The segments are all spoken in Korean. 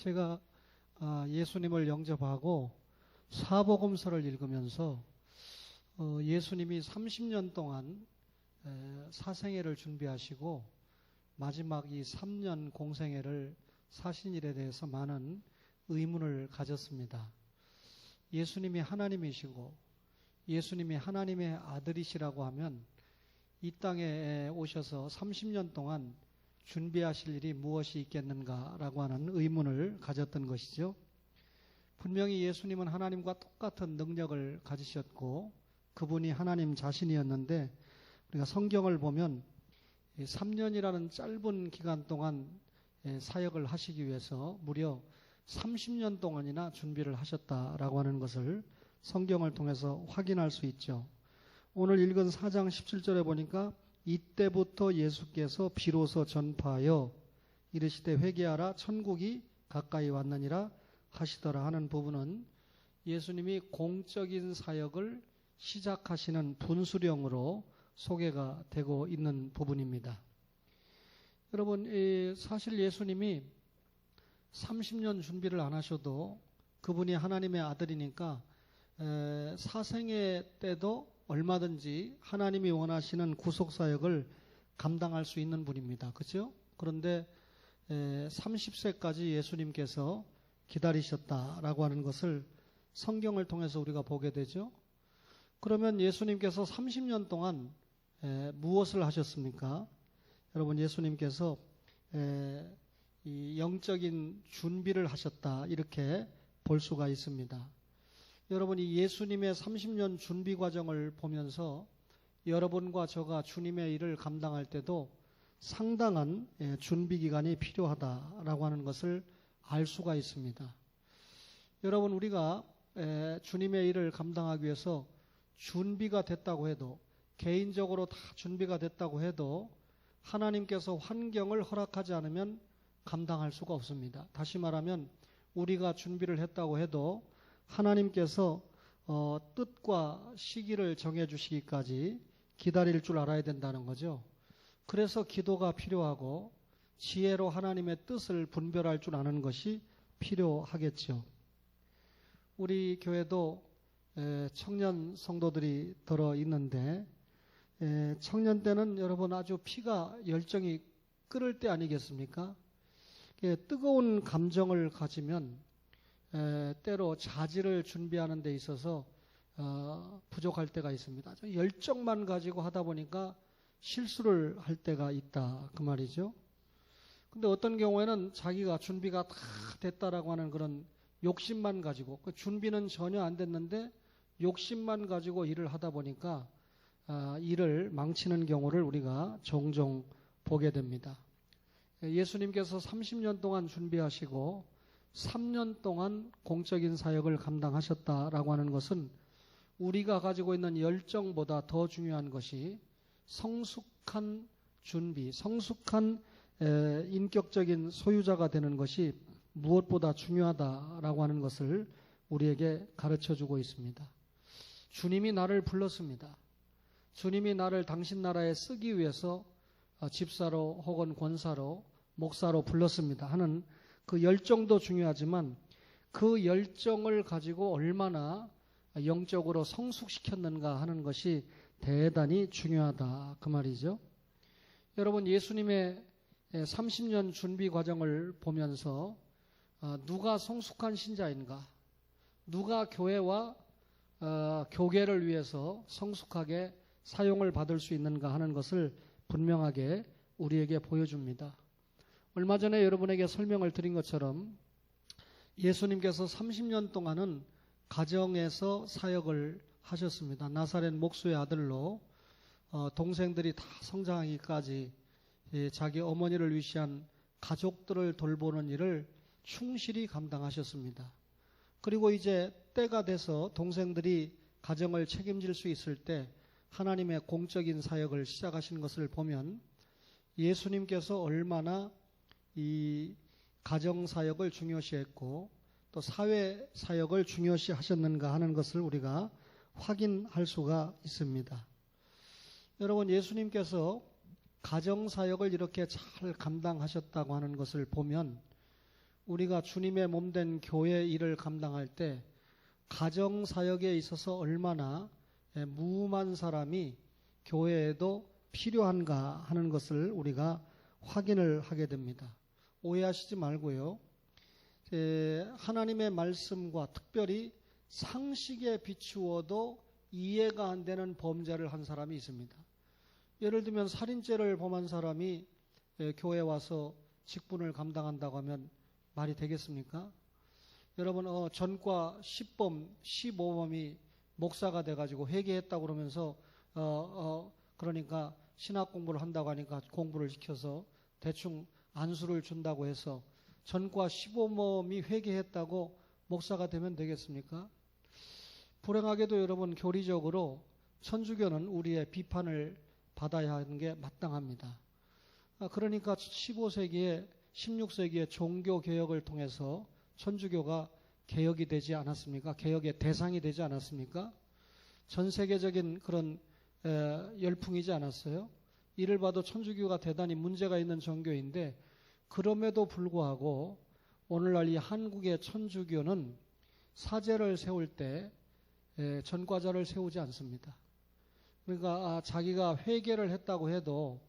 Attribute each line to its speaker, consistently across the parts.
Speaker 1: 제가 예수님을 영접하고 사복음서를 읽으면서 예수님이 30년 동안 사생애를 준비하시고 마지막 이 3년 공생애를 사신 일에 대해서 많은 의문을 가졌습니다. 예수님이 하나님이시고 예수님이 하나님의 아들이시라고 하면 이 땅에 오셔서 30년 동안 준비하실 일이 무엇이 있겠는가라고 하는 의문을 가졌던 것이죠. 분명히 예수님은 하나님과 똑같은 능력을 가지셨고 그분이 하나님 자신이었는데 우리가 성경을 보면 3년이라는 짧은 기간 동안 사역을 하시기 위해서 무려 30년 동안이나 준비를 하셨다라고 하는 것을 성경을 통해서 확인할 수 있죠. 오늘 읽은 4장 17절에 보니까 이때부터 예수께서 비로소 전파하여 이르시되 회개하라 천국이 가까이 왔느니라 하시더라 하는 부분은 예수님이 공적인 사역을 시작하시는 분수령으로 소개가 되고 있는 부분입니다. 여러분, 사실 예수님이 30년 준비를 안 하셔도 그분이 하나님의 아들이니까 사생애 때도 얼마든지 하나님이 원하시는 구속사역을 감당할 수 있는 분입니다. 그렇죠? 그런데 30세까지 예수님께서 기다리셨다라고 하는 것을 성경을 통해서 우리가 보게 되죠. 그러면 예수님께서 30년 동안 무엇을 하셨습니까? 여러분, 예수님께서 이 영적인 준비를 하셨다 이렇게 볼 수가 있습니다. 여러분이 예수님의 30년 준비 과정을 보면서 여러분과 저가 주님의 일을 감당할 때도 상당한 준비 기간이 필요하다라고 하는 것을 알 수가 있습니다. 여러분, 우리가 주님의 일을 감당하기 위해서 준비가 됐다고 해도 개인적으로 다 준비가 됐다고 해도 하나님께서 환경을 허락하지 않으면 감당할 수가 없습니다. 다시 말하면 우리가 준비를 했다고 해도 하나님께서 뜻과 시기를 정해주시기까지 기다릴 줄 알아야 된다는 거죠. 그래서 기도가 필요하고 지혜로 하나님의 뜻을 분별할 줄 아는 것이 필요하겠죠. 우리 교회도 청년 성도들이 들어 있는데 청년 때는 여러분 아주 피가 열정이 끓을 때 아니겠습니까? 뜨거운 감정을 가지면 때로 자질을 준비하는 데 있어서 부족할 때가 있습니다. 열정만 가지고 하다 보니까 실수를 할 때가 있다 그 말이죠. 근데 어떤 경우에는 자기가 준비가 다 됐다라고 하는 그런 욕심만 가지고 그 준비는 전혀 안 됐는데 욕심만 가지고 일을 하다 보니까 일을 망치는 경우를 우리가 종종 보게 됩니다. 예수님께서 30년 동안 준비하시고 3년 동안 공적인 사역을 감당하셨다라고 하는 것은 우리가 가지고 있는 열정보다 더 중요한 것이 성숙한 준비, 성숙한 인격적인 소유자가 되는 것이 무엇보다 중요하다라고 하는 것을 우리에게 가르쳐주고 있습니다. 주님이 나를 불렀습니다. 주님이 나를 당신 나라에 쓰기 위해서 집사로 혹은 권사로 목사로 불렀습니다 하는 그 열정도 중요하지만 그 열정을 가지고 얼마나 영적으로 성숙시켰는가 하는 것이 대단히 중요하다 그 말이죠. 여러분, 예수님의 30년 준비 과정을 보면서 누가 성숙한 신자인가, 누가 교회와 교계를 위해서 성숙하게 사용을 받을 수 있는가 하는 것을 분명하게 우리에게 보여줍니다. 얼마 전에 여러분에게 설명을 드린 것처럼 예수님께서 30년 동안은 가정에서 사역을 하셨습니다. 나사렛 목수의 아들로 동생들이 다 성장하기까지 자기 어머니를 위시한 가족들을 돌보는 일을 충실히 감당하셨습니다. 그리고 이제 때가 돼서 동생들이 가정을 책임질 수 있을 때 하나님의 공적인 사역을 시작하신 것을 보면 예수님께서 얼마나 이 가정사역을 중요시했고 또 사회사역을 중요시하셨는가 하는 것을 우리가 확인할 수가 있습니다. 여러분, 예수님께서 가정사역을 이렇게 잘 감당하셨다고 하는 것을 보면 우리가 주님의 몸된 교회 일을 감당할 때 가정 사역에 있어서 얼마나 무음한 사람이 교회에도 필요한가 하는 것을 우리가 확인을 하게 됩니다. 오해하시지 말고요. 하나님의 말씀과 특별히 상식에 비추어도 이해가 안 되는 범죄를 한 사람이 있습니다. 예를 들면 살인죄를 범한 사람이 교회에 와서 직분을 감당한다고 하면 말이 되겠습니까? 여러분 전과 10범, 15범이 목사가 돼가지고 회개했다고 그러면서 그러니까 신학 공부를 한다고 하니까 공부를 시켜서 대충 안수를 준다고 해서 전과 15범이 회개했다고 목사가 되면 되겠습니까? 불행하게도 여러분 교리적으로 천주교는 우리의 비판을 받아야 하는 게 마땅합니다. 그러니까 15세기에 16세기에 종교개혁을 통해서 천주교가 개혁이 되지 않았습니까? 개혁의 대상이 되지 않았습니까? 전 세계적인 그런 열풍이지 않았어요? 이를 봐도 천주교가 대단히 문제가 있는 종교인데 그럼에도 불구하고 오늘날 이 한국의 천주교는 사제를 세울 때 전과자를 세우지 않습니다. 그러니까 자기가 회개를 했다고 해도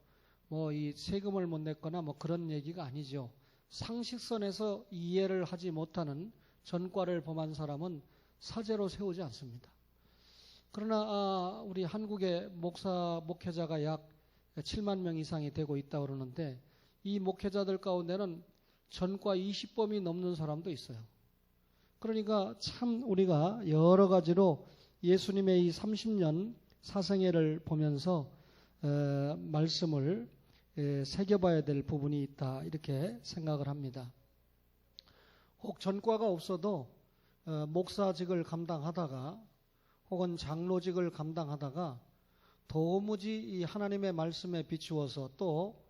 Speaker 1: 뭐 이 세금을 못 냈거나 뭐 그런 얘기가 아니죠. 상식선에서 이해를 하지 못하는 전과를 범한 사람은 사제로 세우지 않습니다. 그러나 우리 한국의 목회자가 약 7만 명 이상이 되고 있다고 그러는데 이 목회자들 가운데는 전과 20범이 넘는 사람도 있어요. 그러니까 참 우리가 여러 가지로 예수님의 이 30년 사생애를 보면서 말씀을 새겨봐야 될 부분이 있다 이렇게 생각을 합니다. 혹 전과가 없어도 목사직을 감당하다가 혹은 장로직을 감당하다가 도무지 이 하나님의 말씀에 비추어서 또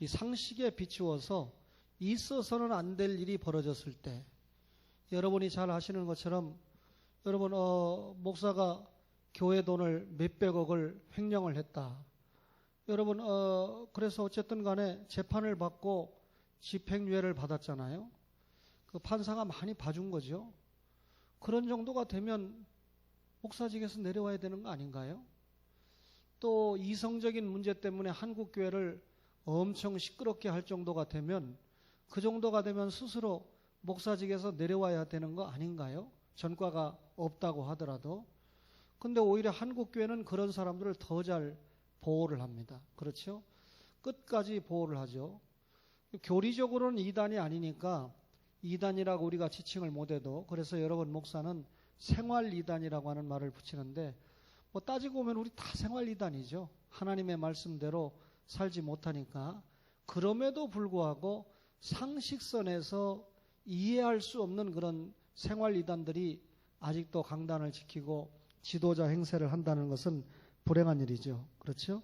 Speaker 1: 이 상식에 비추어서 있어서는 안 될 일이 벌어졌을 때 여러분이 잘 아시는 것처럼 여러분 목사가 교회 돈을 몇백억을 횡령을 했다. 여러분 그래서 어쨌든 간에 재판을 받고 집행유예를 받았잖아요. 그 판사가 많이 봐준 거죠. 그런 정도가 되면 목사직에서 내려와야 되는 거 아닌가요? 또 이성적인 문제 때문에 한국 교회를 엄청 시끄럽게 할 정도가 되면 그 정도가 되면 스스로 목사직에서 내려와야 되는 거 아닌가요? 전과가 없다고 하더라도. 근데 오히려 한국 교회는 그런 사람들을 더 잘 보호를 합니다. 그렇죠? 끝까지 보호를 하죠. 교리적으로는 이단이 아니니까 이단이라고 우리가 지칭을 못해도 그래서 여러분 목사는 생활 이단이라고 하는 말을 붙이는데 뭐 따지고 보면 우리 다 생활 이단이죠. 하나님의 말씀대로 살지 못하니까. 그럼에도 불구하고 상식선에서 이해할 수 없는 그런 생활 이단들이 아직도 강단을 지키고 지도자 행세를 한다는 것은 불행한 일이죠. 그렇죠?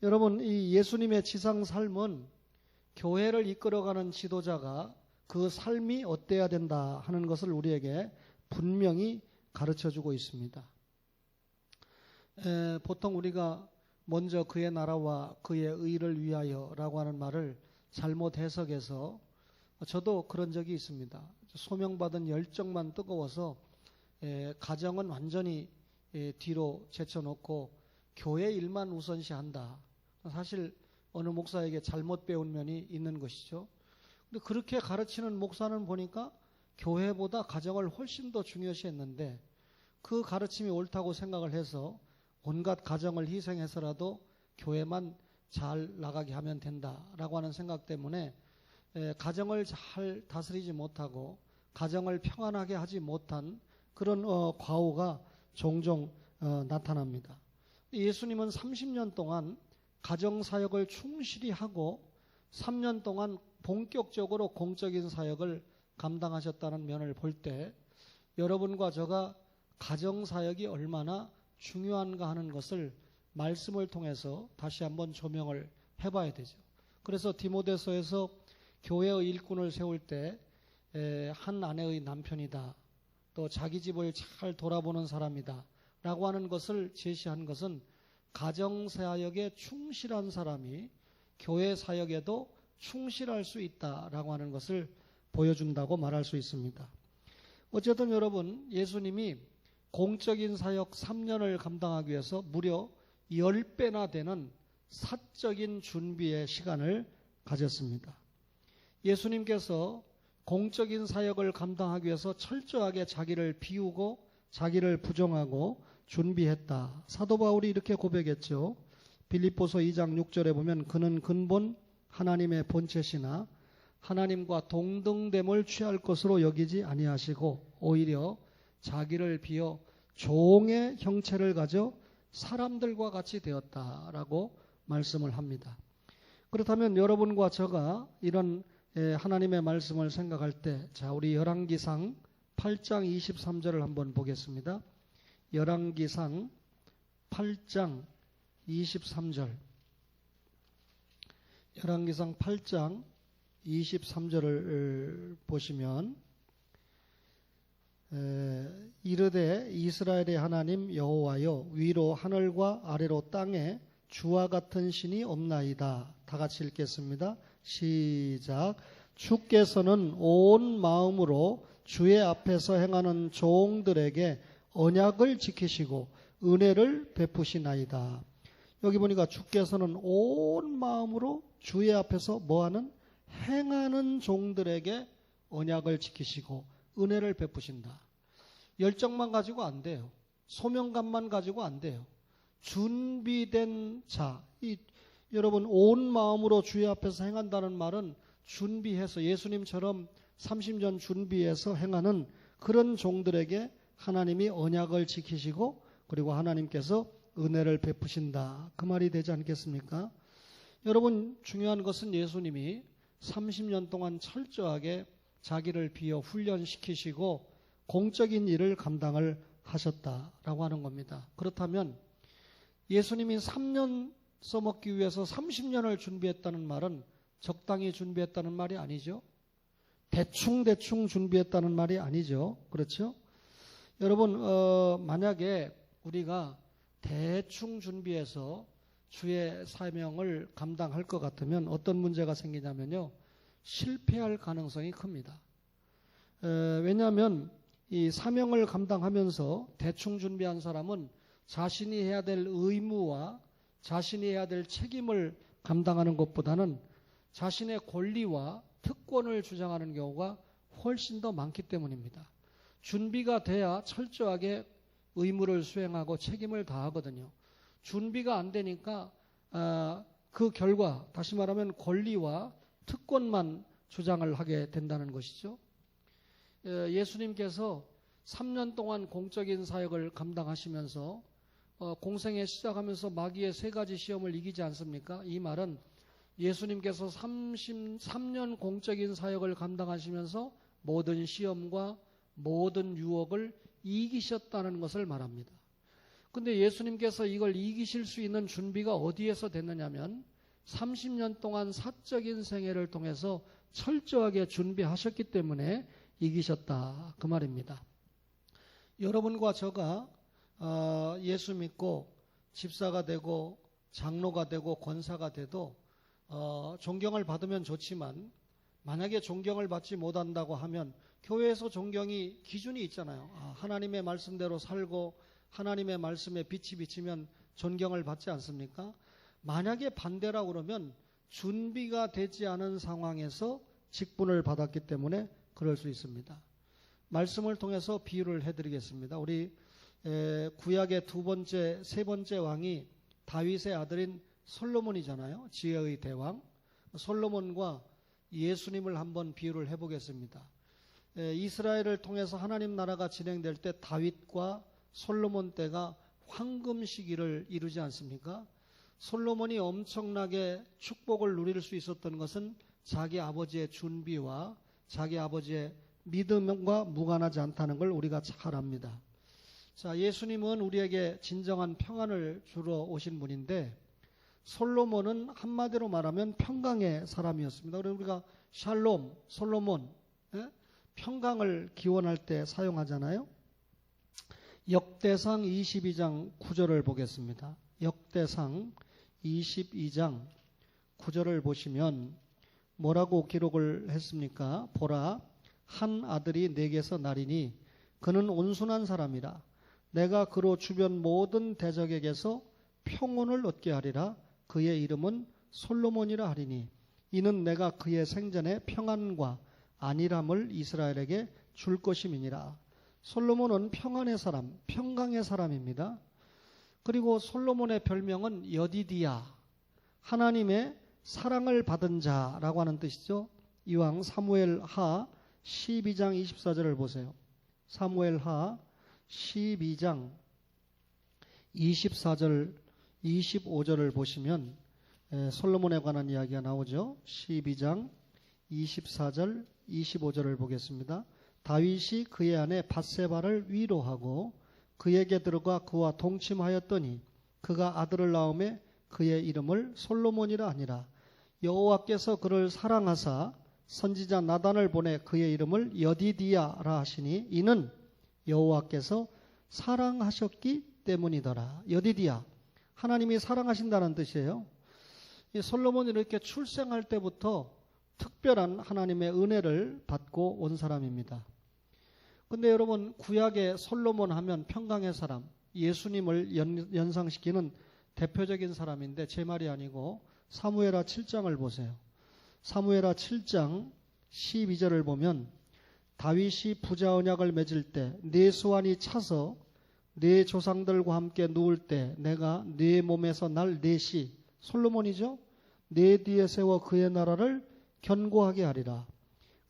Speaker 1: 여러분 이 예수님의 지상 삶은 교회를 이끌어가는 지도자가 그 삶이 어때야 된다 하는 것을 우리에게 분명히 가르쳐주고 있습니다. 보통 우리가 먼저 그의 나라와 그의 의를 위하여라고 하는 말을 잘못 해석해서 저도 그런 적이 있습니다. 소명받은 열정만 뜨거워서 가정은 완전히 뒤로 제쳐놓고 교회 일만 우선시한다. 사실 어느 목사에게 잘못 배운 면이 있는 것이죠. 근데 그렇게 가르치는 목사는 보니까 교회보다 가정을 훨씬 더 중요시했는데 그 가르침이 옳다고 생각을 해서 온갖 가정을 희생해서라도 교회만 잘 나가게 하면 된다라고 하는 생각 때문에 가정을 잘 다스리지 못하고 가정을 평안하게 하지 못한 그런 과오가 종종 나타납니다. 예수님은 30년 동안 가정사역을 충실히 하고 3년 동안 본격적으로 공적인 사역을 감당하셨다는 면을 볼 때 여러분과 저가 가정사역이 얼마나 중요한가 하는 것을 말씀을 통해서 다시 한번 조명을 해봐야 되죠. 그래서 디모데서에서 교회의 일꾼을 세울 때 한 아내의 남편이다. 또 자기 집을 잘 돌아보는 사람이다. 라고 하는 것을 제시한 것은 가정사역에 충실한 사람이 교회 사역에도 충실할 수 있다라고 하는 것을 보여준다고 말할 수 있습니다. 어쨌든 여러분, 예수님이 공적인 사역 3년을 감당하기 위해서 무려 10배나 되는 사적인 준비의 시간을 가졌습니다. 예수님께서 공적인 사역을 감당하기 위해서 철저하게 자기를 비우고 자기를 부정하고 준비했다. 사도 바울이 이렇게 고백했죠. 빌립보서 2장 6절에 보면 그는 근본 하나님의 본체시나 하나님과 동등됨을 취할 것으로 여기지 아니하시고 오히려 자기를 비워 종의 형체를 가져 사람들과 같이 되었다라고 말씀을 합니다. 그렇다면 여러분과 저가 이런 하나님의 말씀을 생각할 때, 자, 우리 열왕기상 8장 23절을 한번 보겠습니다. 열왕기상 8장 23절. 열왕기상 8장 23절을 보시면 이르되 이스라엘의 하나님 여호와여 위로 하늘과 아래로 땅에 주와 같은 신이 없나이다. 다 같이 읽겠습니다. 시작. 주께서는 온 마음으로 주의 앞에서 행하는 종들에게 언약을 지키시고 은혜를 베푸시나이다. 여기 보니까 주께서는 온 마음으로 주의 앞에서 뭐하는? 행하는 종들에게 언약을 지키시고 은혜를 베푸신다. 열정만 가지고 안 돼요. 소명감만 가지고 안 돼요. 준비된 자. 여러분, 온 마음으로 주의 앞에서 행한다는 말은 준비해서 예수님처럼 30년 준비해서 행하는 그런 종들에게 하나님이 언약을 지키시고 그리고 하나님께서 은혜를 베푸신다. 그 말이 되지 않겠습니까? 여러분, 중요한 것은 예수님이 30년 동안 철저하게 자기를 비워 훈련시키시고 공적인 일을 감당을 하셨다라고 하는 겁니다. 그렇다면 예수님이 3년 써먹기 위해서 30년을 준비했다는 말은 적당히 준비했다는 말이 아니죠. 대충 준비했다는 말이 아니죠. 그렇죠? 여러분, 만약에 우리가 대충 준비해서 주의 사명을 감당할 것 같으면 어떤 문제가 생기냐면요. 실패할 가능성이 큽니다. 왜냐하면 이 사명을 감당하면서 대충 준비한 사람은 자신이 해야 될 의무와 자신이 해야 될 책임을 감당하는 것보다는 자신의 권리와 특권을 주장하는 경우가 훨씬 더 많기 때문입니다. 준비가 돼야 철저하게 의무를 수행하고 책임을 다하거든요. 준비가 안 되니까 그 결과, 다시 말하면 권리와 특권만 주장을 하게 된다는 것이죠. 예수님께서 3년 동안 공적인 사역을 감당하시면서 공생애 시작하면서 마귀의 3가지 시험을 이기지 않습니까? 이 말은 예수님께서 33년 공적인 사역을 감당하시면서 모든 시험과 모든 유혹을 이기셨다는 것을 말합니다. 근데 예수님께서 이걸 이기실 수 있는 준비가 어디에서 됐느냐면 30년 동안 사적인 생애를 통해서 철저하게 준비하셨기 때문에 이기셨다. 그 말입니다. 여러분과 저가 예수 믿고 집사가 되고 장로가 되고 권사가 돼도 존경을 받으면 좋지만 만약에 존경을 받지 못한다고 하면 교회에서 존경이 기준이 있잖아요. 하나님의 말씀대로 살고 하나님의 말씀에 빛이 비치면 존경을 받지 않습니까? 만약에 반대라고 그러면 준비가 되지 않은 상황에서 직분을 받았기 때문에 그럴 수 있습니다. 말씀을 통해서 비유를 해드리겠습니다. 우리 구약의 세 번째 왕이 다윗의 아들인 솔로몬이잖아요. 지혜의 대왕. 솔로몬과 예수님을 한번 비유를 해보겠습니다. 이스라엘을 통해서 하나님 나라가 진행될 때 다윗과 솔로몬 때가 황금 시기를 이루지 않습니까? 솔로몬이 엄청나게 축복을 누릴 수 있었던 것은 자기 아버지의 준비와 자기 아버지의 믿음과 무관하지 않다는 걸 우리가 잘 압니다. 자, 예수님은 우리에게 진정한 평안을 주러 오신 분인데 솔로몬은 한마디로 말하면 평강의 사람이었습니다. 그래서 우리가 샬롬, 솔로몬, 평강을 기원할 때 사용하잖아요. 역대상 22장 9절을 보겠습니다. 역대상 22장 9절을 보시면 뭐라고 기록을 했습니까? 보라, 한 아들이 내게서 나리니 그는 온순한 사람이라. 내가 그로 주변 모든 대적에게서 평온을 얻게 하리라. 그의 이름은 솔로몬이라 하리니 이는 내가 그의 생전에 평안과 안일함을 이스라엘에게 줄 것임이니라. 솔로몬은 평안의 사람, 평강의 사람입니다. 그리고 솔로몬의 별명은 여디디야, 하나님의 사랑을 받은 자라고 하는 뜻이죠. 이왕 사무엘하 12장 24절을 보세요. 사무엘하 12장 24절 25절을 보시면 솔로몬에 관한 이야기가 나오죠. 12장 24절 25절을 보겠습니다. 다윗이 그의 아내 밧세바를 위로하고 그에게 들어가 그와 동침하였더니 그가 아들을 낳음에 그의 이름을 솔로몬이라 하니라. 여호와께서 그를 사랑하사 선지자 나단을 보내 그의 이름을 여디디야라 하시니 이는 여호와께서 사랑하셨기 때문이더라. 여디디야, 하나님이 사랑하신다는 뜻이에요. 이 솔로몬이 이렇게 출생할 때부터 특별한 하나님의 은혜를 받고 온 사람입니다. 근데 여러분, 구약의 솔로몬 하면 평강의 사람, 예수님을 연상시키는 대표적인 사람인데 제 말이 아니고 사무엘하 7장을 보세요. 사무엘하 7장 12절을 보면 다윗이 부자 언약을 맺을 때 네 수완이 차서 네 조상들과 함께 누울 때 내가 네 몸에서 날 넷이, 솔로몬이죠, 네 뒤에 세워 그의 나라를 견고하게 하리라.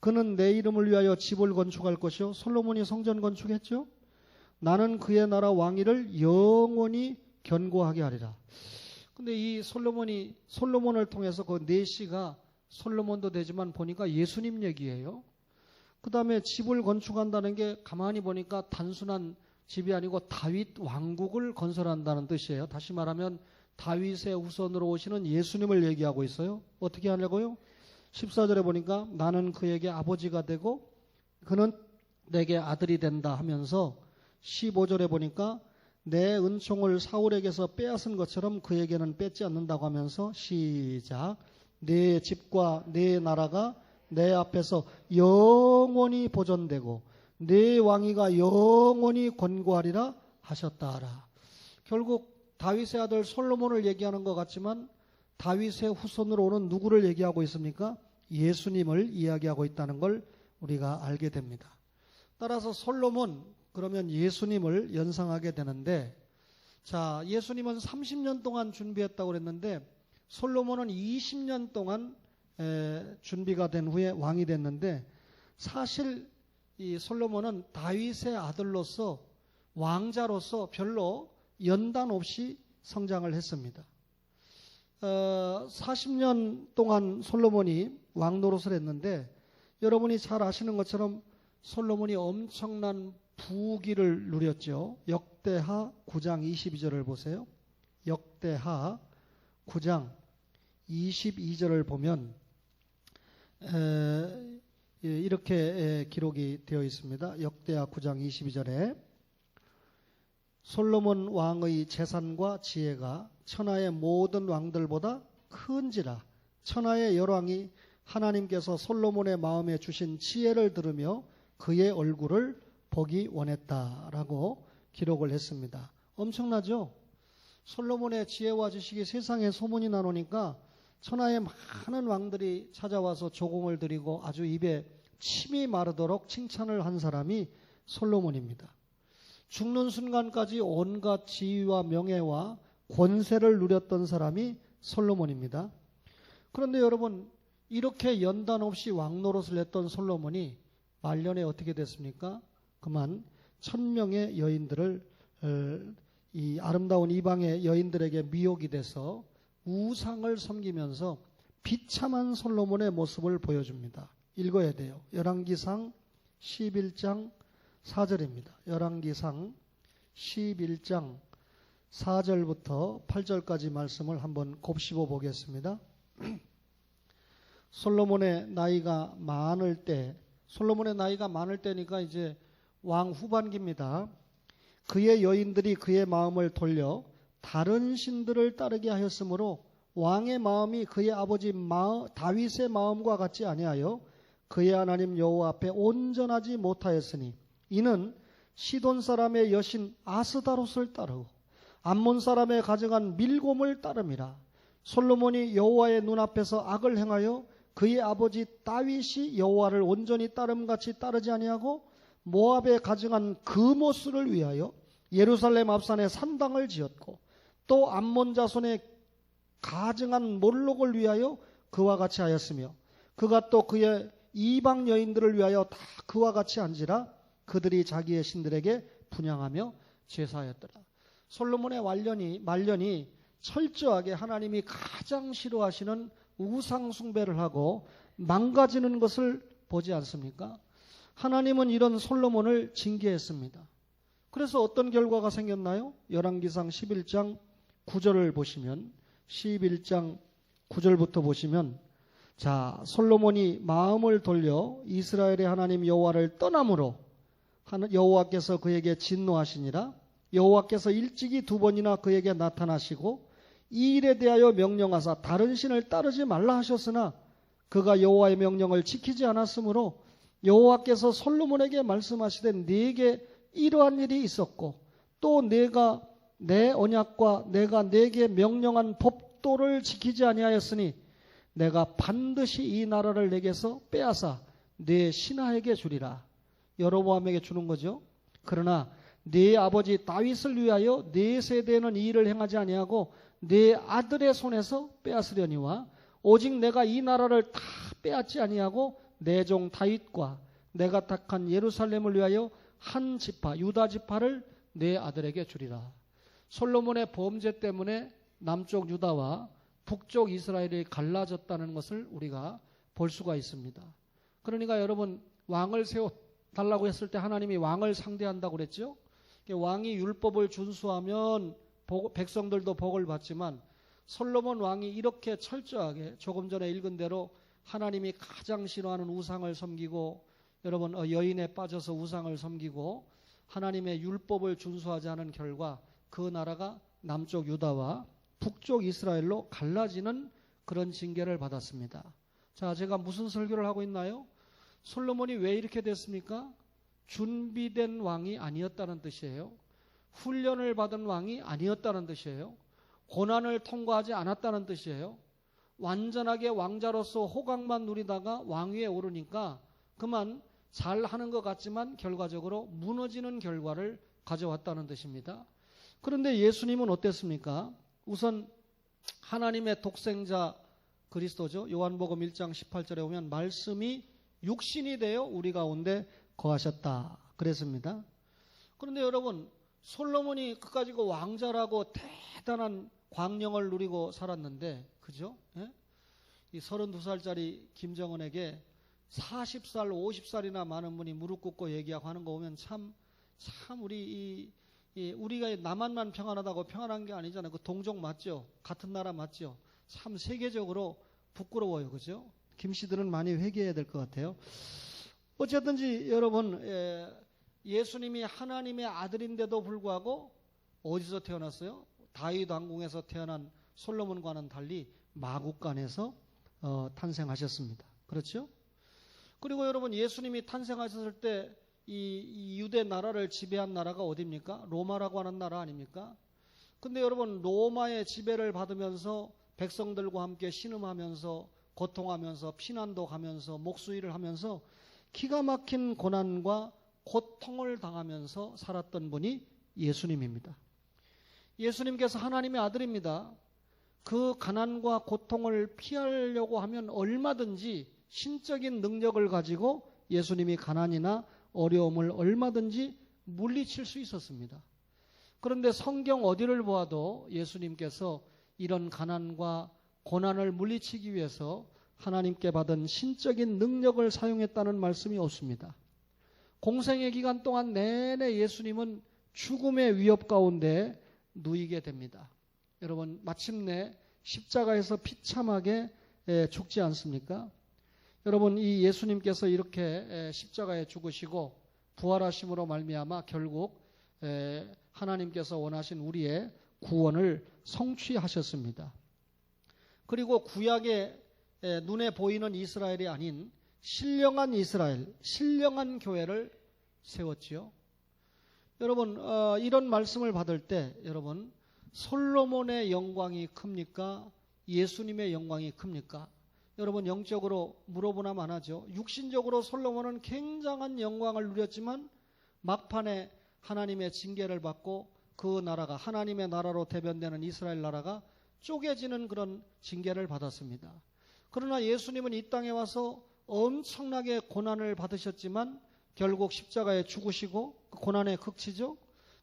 Speaker 1: 그는 내 이름을 위하여 집을 건축할 것이요. 솔로몬이 성전 건축했죠. 나는 그의 나라 왕위를 영원히 견고하게 하리라. 근데 이 솔로몬을 통해서 그 넷이가 솔로몬도 되지만 보니까 예수님 얘기예요. 그 다음에 집을 건축한다는 게 가만히 보니까 단순한 집이 아니고 다윗 왕국을 건설한다는 뜻이에요. 다시 말하면 다윗의 후손으로 오시는 예수님을 얘기하고 있어요. 어떻게 하려고요? 14절에 보니까 나는 그에게 아버지가 되고 그는 내게 아들이 된다 하면서 15절에 보니까 내 은총을 사울에게서 빼앗은 것처럼 그에게는 뺏지 않는다고 하면서 시작. 내 집과 내 나라가 내 앞에서 영원히 보존되고 내 왕위가 영원히 권고하리라 하셨다 하라. 결국 다윗의 아들 솔로몬을 얘기하는 것 같지만 다윗의 후손으로 오는 누구를 얘기하고 있습니까? 예수님을 이야기하고 있다는 걸 우리가 알게 됩니다. 따라서 솔로몬 그러면 예수님을 연상하게 되는데, 자, 예수님은 30년 동안 준비했다고 그랬는데 솔로몬은 20년 동안 준비가 된 후에 왕이 됐는데, 사실 이 솔로몬은 다윗의 아들로서 왕자로서 별로 연단 없이 성장을 했습니다. 40년 동안 솔로몬이 왕 노릇을 했는데 여러분이 잘 아시는 것처럼 솔로몬이 엄청난 부귀를 누렸죠. 역대하 9장 22절을 보세요. 역대하 9장 22절을 보면 이렇게 기록이 되어 있습니다. 역대하 9장 22절에 솔로몬 왕의 재산과 지혜가 천하의 모든 왕들보다 큰지라. 천하의 열왕이 하나님께서 솔로몬의 마음에 주신 지혜를 들으며 그의 얼굴을 보기 원했다라고 기록을 했습니다. 엄청나죠? 솔로몬의 지혜와 지식이 세상에 소문이 나노니까 천하의 많은 왕들이 찾아와서 조공을 드리고 아주 입에 침이 마르도록 칭찬을 한 사람이 솔로몬입니다. 죽는 순간까지 온갖 지위와 명예와 권세를 누렸던 사람이 솔로몬입니다. 그런데 여러분, 이렇게 연단 없이 왕노릇을 했던 솔로몬이 말년에 어떻게 됐습니까? 그만 1000명의 여인들을, 이 아름다운 이방의 여인들에게 미혹이 돼서 우상을 섬기면서 비참한 솔로몬의 모습을 보여줍니다. 읽어야 돼요. 열왕기상 11장 4절입니다. 열왕기상 11장 4절부터 8절까지 말씀을 한번 곱씹어 보겠습니다. 솔로몬의 나이가 많을 때니까 이제 왕 후반기입니다. 그의 여인들이 그의 마음을 돌려 다른 신들을 따르게 하였으므로 왕의 마음이 그의 아버지 다윗의 마음과 같지 아니하여 그의 하나님 여호와 앞에 온전하지 못하였으니 이는 시돈 사람의 여신 아스다롯을 따르고 암몬 사람의 가져간 밀곰을 따름이라. 솔로몬이 여호와의 눈앞에서 악을 행하여 그의 아버지 다윗이 여호와를 온전히 따름같이 따르지 아니하고 모압에 가져간 그모스를 위하여 예루살렘 앞산에 산당을 지었고 또 암몬 자손의 가증한 몰록을 위하여 그와 같이 하였으며 그가 또 그의 이방 여인들을 위하여 다 그와 같이 한지라. 그들이 자기의 신들에게 분향하며 제사하였더라. 솔로몬의 말년이 철저하게 하나님이 가장 싫어하시는 우상 숭배를 하고 망가지는 것을 보지 않습니까? 하나님은 이런 솔로몬을 징계했습니다. 그래서 어떤 결과가 생겼나요? 열왕기상 11장 9절을 보시면 11장 9절부터 보시면 자, 솔로몬이 마음을 돌려 이스라엘의 하나님 여호와를 떠남으로 여호와께서 그에게 진노하시니라. 여호와께서 일찍이 2번이나 그에게 나타나시고 이 일에 대하여 명령하사 다른 신을 따르지 말라 하셨으나 그가 여호와의 명령을 지키지 않았으므로 여호와께서 솔로몬에게 말씀하시되 네게 이러한 일이 있었고 또 내가 내 언약과 내가 네게 명령한 법도를 지키지 아니하였으니 내가 반드시 이 나라를 내게서 빼앗아 네 신하에게 주리라. 여로보암에게 주는 거죠. 그러나 네 아버지 다윗을 위하여 네 세대는 이 일을 행하지 아니하고 네 아들의 손에서 빼앗으려니와 오직 내가 이 나라를 다 빼앗지 아니하고 내 종 다윗과 내가 택한 예루살렘을 위하여 한 지파 유다 지파를 네 아들에게 주리라. 솔로몬의 범죄 때문에 남쪽 유다와 북쪽 이스라엘이 갈라졌다는 것을 우리가 볼 수가 있습니다. 그러니까 여러분 왕을 세워달라고 했을 때 하나님이 왕을 상대한다고 그랬죠. 왕이 율법을 준수하면 백성들도 복을 받지만 솔로몬 왕이 이렇게 철저하게 조금 전에 읽은 대로 하나님이 가장 싫어하는 우상을 섬기고 여러분 여인에 빠져서 우상을 섬기고 하나님의 율법을 준수하지 않은 결과 그 나라가 남쪽 유다와 북쪽 이스라엘로 갈라지는 그런 징계를 받았습니다. 자, 제가 무슨 설교를 하고 있나요? 솔로몬이 왜 이렇게 됐습니까? 준비된 왕이 아니었다는 뜻이에요. 훈련을 받은 왕이 아니었다는 뜻이에요. 고난을 통과하지 않았다는 뜻이에요. 완전하게 왕자로서 호강만 누리다가 왕위에 오르니까 그만 잘하는 것 같지만 결과적으로 무너지는 결과를 가져왔다는 뜻입니다. 그런데 예수님은 어땠습니까? 우선 하나님의 독생자 그리스도죠. 요한복음 1장 18절에 보면 말씀이 육신이 되어 우리 가운데 거하셨다 그랬습니다. 그런데 여러분 솔로몬이 그까지고 왕자라고 대단한 광명을 누리고 살았는데 그죠? 예? 이 32살짜리 김정은에게 40살 50살이나 많은 분이 무릎 꿇고 얘기하고 하는 거 보면 참 우리가 남한만 평안하다고 평안한 게 아니잖아요. 그 동족 맞죠? 같은 나라 맞죠? 참 세계적으로 부끄러워요. 그죠? 김씨들은 많이 회개해야 될 것 같아요. 어쨌든지 여러분 예수님이 하나님의 아들인데도 불구하고 어디서 태어났어요? 다윗 왕궁에서 태어난 솔로몬과는 달리 마국간에서 탄생하셨습니다. 그렇죠? 그리고 여러분 예수님이 탄생하셨을 때 이 유대 나라를 지배한 나라가 어디입니까? 로마라고 하는 나라 아닙니까? 근데 여러분 로마의 지배를 받으면서 백성들과 함께 신음하면서 고통하면서 피난도 가면서 목수일을 하면서 기가 막힌 고난과 고통을 당하면서 살았던 분이 예수님입니다. 예수님께서 하나님의 아들입니다. 그 가난과 고통을 피하려고 하면 얼마든지 신적인 능력을 가지고 예수님이 가난이나 어려움을 얼마든지 물리칠 수 있었습니다. 그런데 성경 어디를 보아도 예수님께서 이런 가난과 고난을 물리치기 위해서 하나님께 받은 신적인 능력을 사용했다는 말씀이 없습니다. 공생의 기간 동안 내내 예수님은 죽음의 위협 가운데 누이게 됩니다. 여러분 마침내 십자가에서 비참하게 죽지 않습니까? 여러분 이 예수님께서 이렇게 십자가에 죽으시고 부활하심으로 말미암아 결국 하나님께서 원하신 우리의 구원을 성취하셨습니다. 그리고 구약의 눈에 보이는 이스라엘이 아닌 신령한 이스라엘, 신령한 교회를 세웠지요. 여러분, 이런 말씀을 받을 때 여러분, 솔로몬의 영광이 큽니까? 예수님의 영광이 큽니까? 여러분, 영적으로 물어보나 마나죠. 육신적으로 솔로몬은 굉장한 영광을 누렸지만 막판에 하나님의 징계를 받고 그 나라가 하나님의 나라로 대변되는 이스라엘 나라가 쪼개지는 그런 징계를 받았습니다. 그러나 예수님은 이 땅에 와서 엄청나게 고난을 받으셨지만 결국 십자가에 죽으시고 그 고난의 극치죠.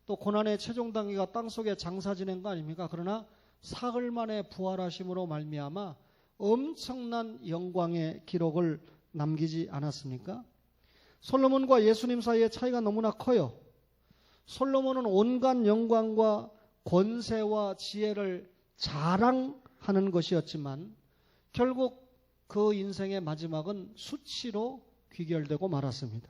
Speaker 1: 또 고난의 최종 단계가 땅속에 장사 지낸 거 아닙니까? 그러나 사흘 만에 부활하심으로 말미암아 엄청난 영광의 기록을 남기지 않았습니까? 솔로몬과 예수님 사이의 차이가 너무나 커요. 솔로몬은 온갖 영광과 권세와 지혜를 자랑하는 것이었지만 결국 그 인생의 마지막은 수치로 귀결되고 말았습니다.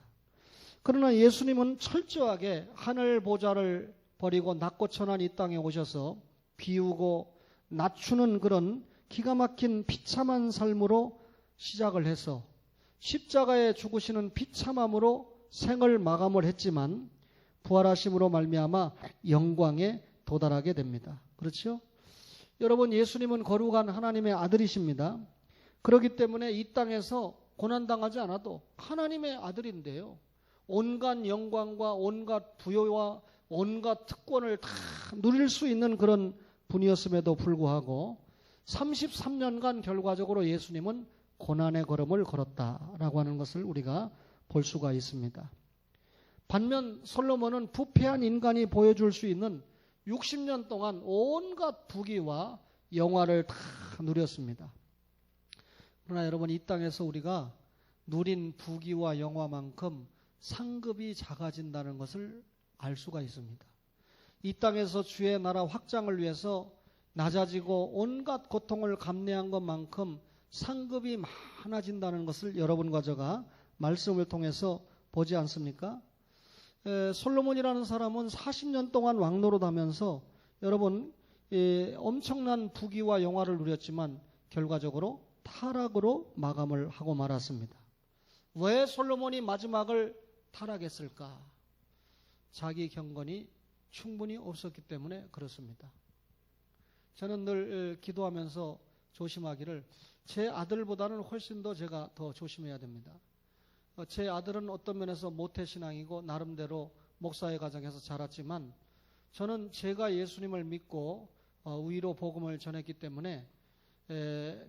Speaker 1: 그러나 예수님은 철저하게 하늘 보좌를 버리고 낮고 천한 이 땅에 오셔서 비우고 낮추는 그런 기가 막힌 비참한 삶으로 시작을 해서 십자가에 죽으시는 비참함으로 생을 마감을 했지만 부활하심으로 말미암아 영광에 도달하게 됩니다. 그렇죠? 여러분, 예수님은 거룩한 하나님의 아들이십니다. 그렇기 때문에 이 땅에서 고난당하지 않아도 하나님의 아들인데요. 온갖 영광과 온갖 부여와 온갖 특권을 다 누릴 수 있는 그런 분이었음에도 불구하고 33년간 결과적으로 예수님은 고난의 걸음을 걸었다라고 하는 것을 우리가 볼 수가 있습니다. 반면 솔로몬은 부패한 인간이 보여줄 수 있는 60년 동안 온갖 부귀와 영화를 다 누렸습니다. 그러나 여러분, 이 땅에서 우리가 누린 부귀와 영화만큼 상급이 작아진다는 것을 알 수가 있습니다. 이 땅에서 주의 나라 확장을 위해서 낮아지고 온갖 고통을 감내한 것만큼 상급이 많아진다는 것을 여러분과 제가 말씀을 통해서 보지 않습니까? 솔로몬이라는 사람은 40년 동안 왕노릇하면서 여러분 엄청난 부귀와 영화를 누렸지만 결과적으로 타락으로 마감을 하고 말았습니다. 왜 솔로몬이 마지막을 타락했을까? 자기 경건이 충분히 없었기 때문에 그렇습니다. 저는 늘 기도하면서 조심하기를 제 아들보다는 훨씬 더 제가 더 조심해야 됩니다. 제 아들은 어떤 면에서 모태신앙이고 나름대로 목사의 가정에서 자랐지만 저는 제가 예수님을 믿고 의로 복음을 전했기 때문에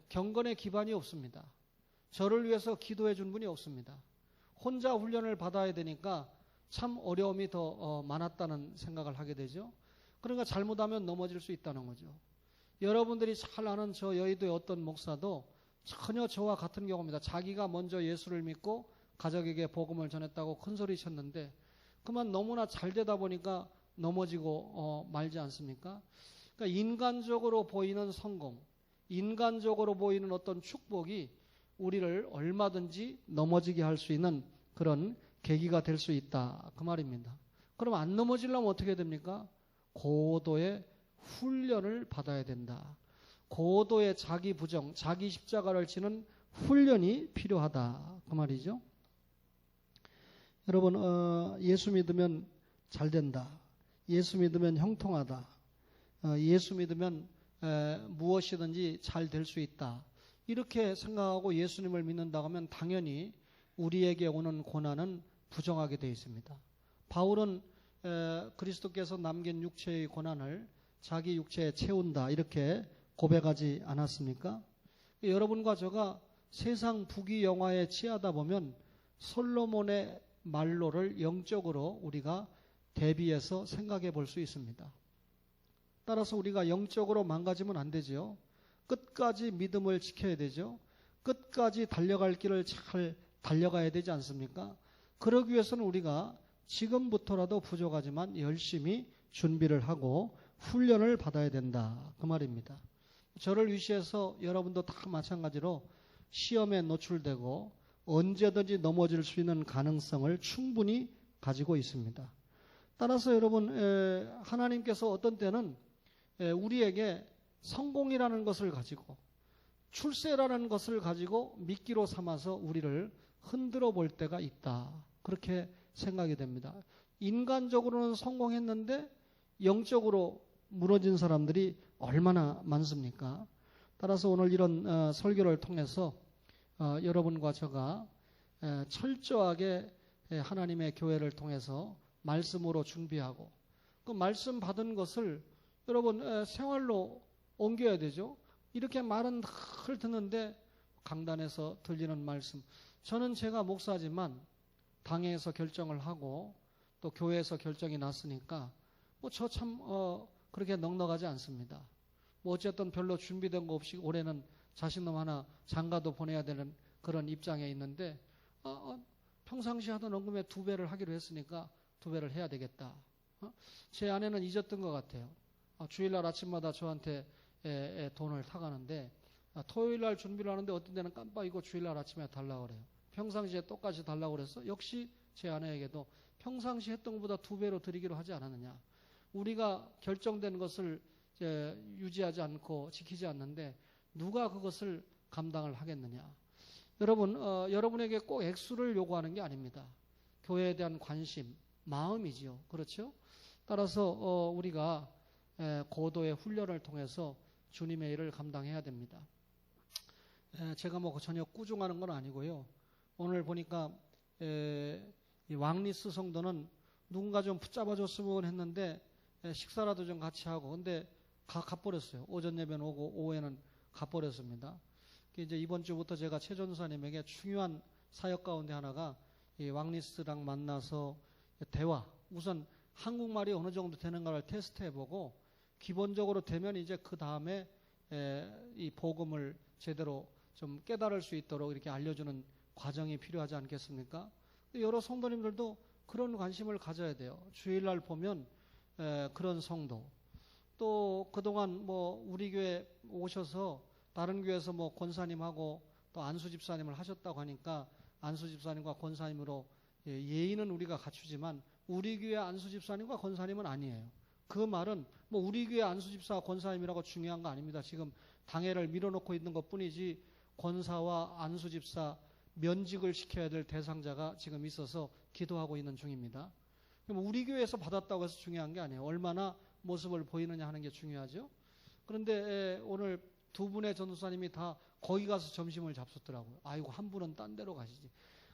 Speaker 1: 경건의 기반이 없습니다. 저를 위해서 기도해 준 분이 없습니다. 혼자 훈련을 받아야 되니까 참 어려움이 더 많았다는 생각을 하게 되죠. 그러니까 잘못하면 넘어질 수 있다는 거죠. 여러분들이 잘 아는 저 여의도의 어떤 목사도 전혀 저와 같은 경우입니다. 자기가 먼저 예수를 믿고 가족에게 복음을 전했다고 큰소리 쳤는데 그만 너무나 잘 되다 보니까 넘어지고 말지 않습니까? 그러니까 인간적으로 보이는 성공, 인간적으로 보이는 어떤 축복이 우리를 얼마든지 넘어지게 할 수 있는 그런 계기가 될 수 있다, 그 말입니다. 그럼 안 넘어지려면 어떻게 됩니까? 고도의 훈련을 받아야 된다. 고도의 자기 부정, 자기 십자가를 지는 훈련이 필요하다, 그 말이죠. 여러분, 예수 믿으면 잘 된다. 예수 믿으면 형통하다. 예수 믿으면 무엇이든지 잘 될 수 있다. 이렇게 생각하고 예수님을 믿는다고 하면 당연히 우리에게 오는 고난은 부정하게 되어 있습니다. 바울은 그리스도께서 남긴 육체의 고난을 자기 육체에 채운다, 이렇게 고백하지 않았습니까? 여러분과 제가 세상 부귀 영화에 취하다 보면 솔로몬의 말로를 영적으로 우리가 대비해서 생각해 볼 수 있습니다. 따라서 우리가 영적으로 망가지면 안 되죠. 끝까지 믿음을 지켜야 되죠. 끝까지 달려갈 길을 잘 달려가야 되지 않습니까? 그러기 위해서는 우리가 지금부터라도 부족하지만 열심히 준비를 하고 훈련을 받아야 된다, 그 말입니다. 저를 위시해서 여러분도 다 마찬가지로 시험에 노출되고 언제든지 넘어질 수 있는 가능성을 충분히 가지고 있습니다. 따라서 여러분, 하나님께서 어떤 때는 우리에게 성공이라는 것을 가지고 출세라는 것을 가지고 미끼로 삼아서 우리를 흔들어 볼 때가 있다. 그렇게 생각이 됩니다. 인간적으로는 성공했는데 영적으로 무너진 사람들이 얼마나 많습니까? 따라서 오늘 이런 설교를 통해서 여러분과 저가 철저하게 하나님의 교회를 통해서 말씀으로 준비하고 그 말씀 받은 것을 여러분 생활로 옮겨야 되죠. 이렇게 말은 늘 듣는데 강단에서 들리는 말씀. 저는 제가 목사지만 당회에서 결정을 하고 또 교회에서 결정이 났으니까 뭐 저 참 그렇게 넉넉하지 않습니다. 뭐 어쨌든 별로 준비된 거 없이 올해는 자식놈 하나 장가도 보내야 되는 그런 입장에 있는데 평상시 하던 헌금의 2배를 하기로 했으니까 2배를 해야 되겠다. 제 아내는 잊었던 것 같아요. 주일날 아침마다 저한테 돈을 타가는데 토요일날 준비를 하는데 어떤 데는 깜빡이고 주일날 아침에 달라고 그래요. 평상시에 똑같이 달라고 그래서 역시 제 아내에게도 평상시 했던 것보다 2배로 드리기로 하지 않았느냐. 우리가 결정된 것을 유지하지 않고 지키지 않는데 누가 그것을 감당을 하겠느냐. 여러분, 여러분에게 꼭 액수를 요구하는 게 아닙니다. 교회에 대한 관심, 마음이지요. 그렇죠? 따라서 우리가 고도의 훈련을 통해서 주님의 일을 감당해야 됩니다. 제가 뭐 전혀 꾸중하는 건 아니고요. 오늘 보니까 이 왕리스 성도는 누군가 좀 붙잡아줬으면 했는데 식사라도 좀 같이 하고 근데 가버렸어요. 오전 예배는 오고 오후에는 가버렸습니다. 이제 이번 주부터 제가 최 전사님에게 중요한 사역 가운데 하나가 이 왕리스랑 만나서 대화, 우선 한국말이 어느 정도 되는가를 테스트해보고 기본적으로 되면 이제 그 다음에 이 복음을 제대로 좀 깨달을 수 있도록 이렇게 알려주는 과정이 필요하지 않겠습니까? 여러 성도님들도 그런 관심을 가져야 돼요. 주일날 보면 그런 성도 또 그동안 뭐 우리 교회 오셔서 다른 교회에서 뭐 권사님하고 또 안수 집사님을 하셨다고 하니까 안수 집사님과 권사님으로 예의는 우리가 갖추지만 우리 교회 안수 집사님과 권사님은 아니에요. 그 말은 뭐 우리 교회 안수 집사와 권사님이라고 중요한 거 아닙니다. 지금 당회를 밀어놓고 있는 것뿐이지 권사와 안수 집사 면직을 시켜야 될 대상자가 지금 있어서 기도하고 있는 중입니다. 우리 교회에서 받았다고 해서 중요한 게 아니에요. 얼마나 모습을 보이느냐 하는 게 중요하죠. 그런데 오늘 2분의 전도사님이 다 거기 가서 점심을 잡수더라고요. 아이고 한 분은 딴 데로 가시지.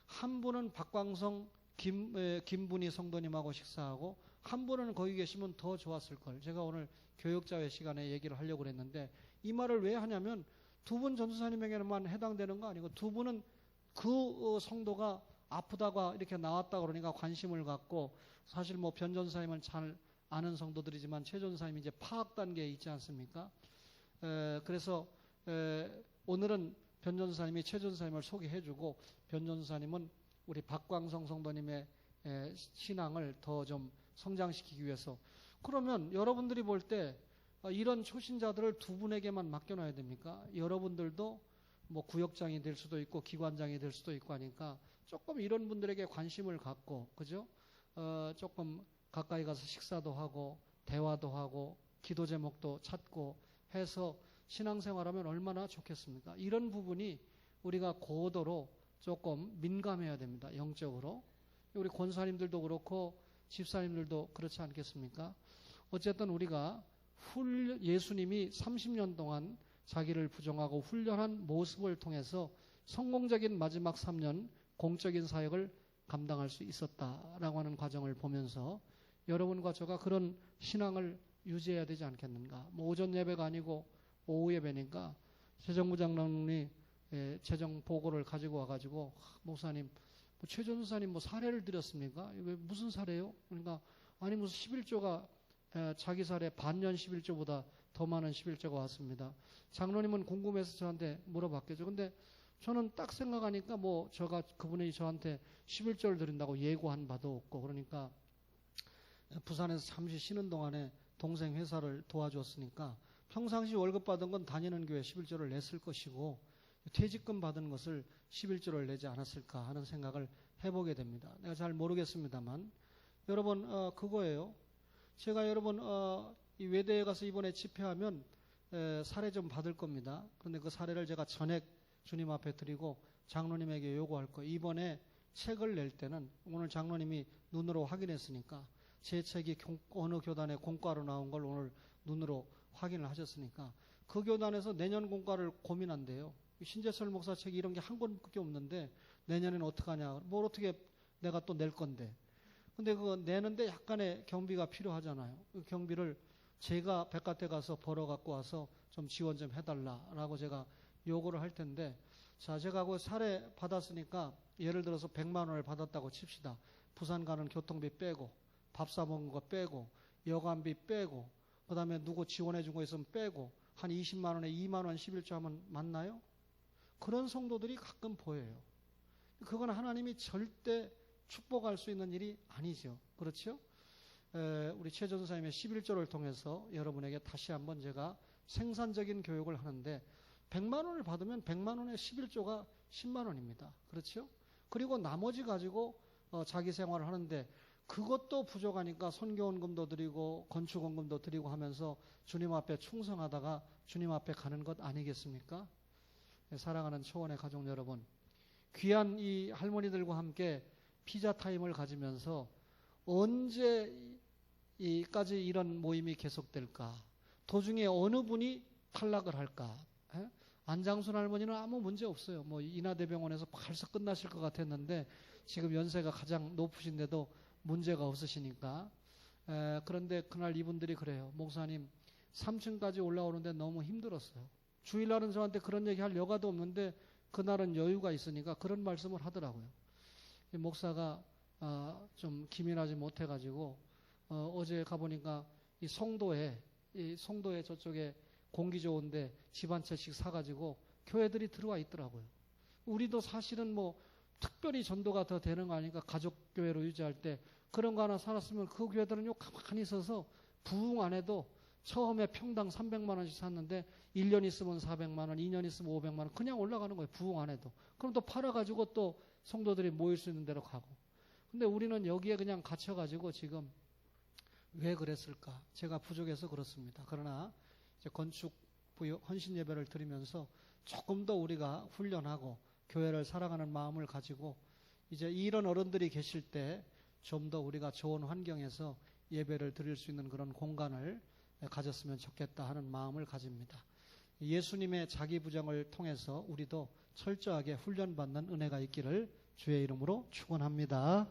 Speaker 1: 한 분은 박광성 김분희 성도님하고 식사하고 한 분은 거기 계시면 더 좋았을 걸. 제가 오늘 교역자회 시간에 얘기를 하려고 했는데 이 말을 왜 하냐면 2분 전도사님에게만 해당되는 거 아니고 2분은 그 성도가 아프다가 이렇게 나왔다 그러니까 관심을 갖고 사실 뭐 변전사님은 잘 아는 성도들이지만 최 전사님이 이제 파악 단계에 있지 않습니까? 그래서 오늘은 변전사님이 최 전사님을 소개해주고 변전사님은 우리 박광성 성도님의 신앙을 더 좀 성장시키기 위해서 그러면 여러분들이 볼 때 이런 초신자들을 2분에게만 맡겨놔야 됩니까? 여러분들도 뭐 구역장이 될 수도 있고 기관장이 될 수도 있고 하니까 조금 이런 분들에게 관심을 갖고 그죠? 조금 가까이 가서 식사도 하고 대화도 하고 기도 제목도 찾고 해서 신앙생활하면 얼마나 좋겠습니까? 이런 부분이 우리가 고도로 조금 민감해야 됩니다. 영적으로. 우리 권사님들도 그렇고 집사님들도 그렇지 않겠습니까? 어쨌든 우리가 예수님이 30년 동안 자기를 부정하고 훈련한 모습을 통해서 성공적인 마지막 3년 공적인 사역을 감당할 수 있었다라고 하는 과정을 보면서 여러분과 저가 그런 신앙을 유지해야 되지 않겠는가. 뭐 오전 예배가 아니고 오후 예배니까 재정부 장로님이 재정 보고를 가지고 와가지고 목사님 최 전사님 뭐 사례를 드렸습니까? 왜 무슨 사례요? 그러니까 아니 무슨 11조가 자기 사례 반년 11조보다 더 많은 11조가 왔습니다. 장로님은 궁금해서 저한테 물어봤겠죠. 근데 저는 딱 생각하니까 뭐 그분이 저한테 11조를 드린다고 예고한 바도 없고 그러니까 부산에서 잠시 쉬는 동안에 동생 회사를 도와줬으니까 평상시 월급 받은 건 다니는 교회 11조를 냈을 것이고 퇴직금 받은 것을 11조를 내지 않았을까 하는 생각을 해보게 됩니다. 내가 잘 모르겠습니다만 여러분 그거예요. 제가 여러분 이 외대에 가서 이번에 집회하면 사례 좀 받을 겁니다. 그런데 그 사례를 제가 전액 주님 앞에 드리고 장로님에게 요구할 거예요. 이번에 책을 낼 때는 오늘 장로님이 눈으로 확인했으니까 제 책이 어느 교단에 공과로 나온 걸 오늘 눈으로 확인을 하셨으니까 그 교단에서 내년 공과를 고민한대요. 신재철 목사 책이 이런 게 한 권밖에 없는데 내년에는 어떡하냐. 뭘 어떻게 내가 또 낼 건데. 근데 그거 내는데 약간의 경비가 필요하잖아요. 그 경비를 제가 백화대 가서 벌어 갖고 와서 좀 지원 좀 해달라라고 제가 요구를 할 텐데, 자, 제가 그 사례 받았으니까 예를 들어서 100만 원을 받았다고 칩시다. 부산 가는 교통비 빼고, 밥 사 먹은 거 빼고, 여관비 빼고, 그 다음에 누구 지원해 준 거 있으면 빼고, 한 20만 원에 2만 원 11조 하면 맞나요? 그런 성도들이 가끔 보여요. 그건 하나님이 절대 축복할 수 있는 일이 아니죠. 그렇죠? 우리 최 전사님의 11조를 통해서 여러분에게 다시 한번 제가 생산적인 교육을 하는데 100만 원을 받으면 100만 원의 11조가 10만 원입니다. 그렇죠? 그리고 나머지 가지고 자기 생활을 하는데 그것도 부족하니까 선교원금도 드리고 건축원금도 드리고 하면서 주님 앞에 충성하다가 주님 앞에 가는 것 아니겠습니까? 사랑하는 초원의 가족 여러분, 귀한 이 할머니들과 함께 피자 타임을 가지면서 언제까지 이런 모임이 계속될까? 도중에 어느 분이 탈락을 할까? 안장순 할머니는 아무 문제 없어요. 뭐 인하대병원에서 벌써 끝나실 것 같았는데 지금 연세가 가장 높으신데도 문제가 없으시니까. 그런데 그날 이분들이 그래요. 목사님 3층까지 올라오는데 너무 힘들었어요. 주일날은 저한테 그런 얘기 할 여가도 없는데 그날은 여유가 있으니까 그런 말씀을 하더라고요. 목사가 좀 기민하지 못해가지고 어제 가보니까 이 송도에 저쪽에 공기 좋은데 집 한 채씩 사가지고 교회들이 들어와 있더라고요. 우리도 사실은 뭐 특별히 전도가 더 되는 거 아니니까 가족교회로 유지할 때 그런 거 하나 살았으면 그 교회들은요 가만히 있어서 부흥 안 해도 처음에 평당 300만 원씩 샀는데 1년 있으면 400만 원, 2년 있으면 500만 원 그냥 올라가는 거예요. 부흥 안 해도. 그럼 또 팔아가지고 또 성도들이 모일 수 있는 데로 가고. 근데 우리는 여기에 그냥 갇혀가지고 지금 왜 그랬을까? 제가 부족해서 그렇습니다. 그러나 이제 건축 헌신 예배를 드리면서 조금 더 우리가 훈련하고 교회를 사랑하는 마음을 가지고 이제 이런 어른들이 계실 때 좀 더 우리가 좋은 환경에서 예배를 드릴 수 있는 그런 공간을 가졌으면 좋겠다 하는 마음을 가집니다. 예수님의 자기부정을 통해서 우리도 철저하게 훈련받는 은혜가 있기를 주의 이름으로 축원합니다.